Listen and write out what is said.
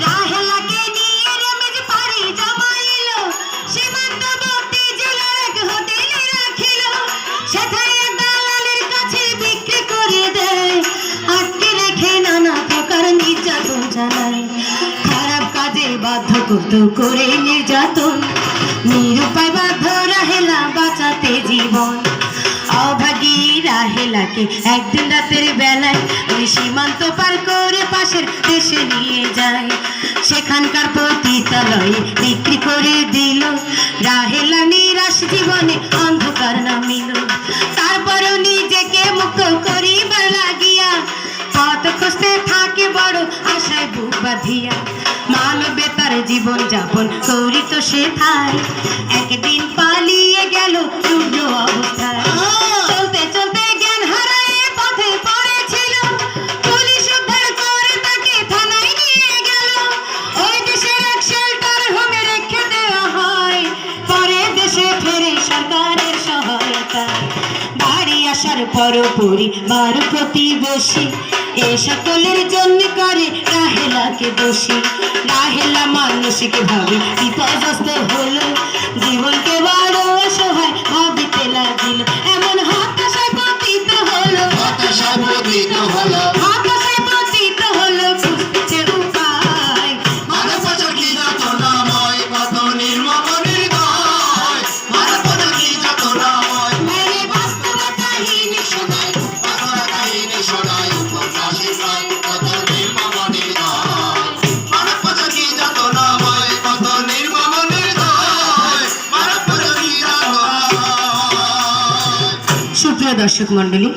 রাহেলাকে নিয়ে রমেশ পাড়ি জমাইল, সীমান্তবর্তী জেলার এক হোটেলে রাখিল, সেথায় দালালের কাছে বিক্রি করে দেয়, আটকে রেখে নানা প্রকার নির্যাতন চালায়, খারাপ কাজে বাধ্য করত করে নির্যাতন, নিরুপায় বাধ্য রাহেলা বাঁচাতে জীবন। অভাগী রাহেলাকে একদিন রাতের বেলায় ওই সীমান্ত পার করে পাশের দেশে নিয়ে যায়, সেখানকার পতিতালয়ে বিক্রি করে দিল, রাহেলা নিরাশ জীবনে অন্ধকার নামিল, তারপরও নিজেকে মুক্ত করিবার লাগিয়া পথ খুঁজতে থাকে বড় আশায় বুক বাঁধিয়া, মানবে তার জীবন যাপন করিত সেথায়, একদিন পালিয়ে গেল রুগ্ন অবস্থায়, চলতে চলতে জ্ঞান হারায় পথে পড়েছিল, পুলিশ উদ্ধার করে তাকে থানায় নিয়ে গেল, ওই দেশের এক শেল্টার হোমে রেখে দেওয়া হয়, পরে দেশে ফেরে সরকারের সহায়তায়, বাড়ি আসার পরপরই বারো প্রতিবেশী এ সকলের জন্য করে রাহেলাকে দোষী, রাহেলা মানসিক ভাবে বিপর্যস্ত হলো, জীবনকে বড় অসহায় ভাবিতে লাগিল, এমন হতাশায় পতিত হলো, হতাশায় পতিত হলো, হতাশায় পতিত হলো, খুঁজছে উপায়, মানবতা কি যাতনাময়, কত নির্মম নির্দয়, মানবতা কি যাতনাময়, মেরে বাস্তবে কাহিনী শোনায়, কত কাহিনী শোনায় উপন্যাসী প্রায়, কত নির্মম নির্দয়, মানবতা কি যাতনাময়, কত নির্মম নির্দয়, মানবতা কি যাতনাময়। সুপ্রিয় দর্শক মণ্ডলী,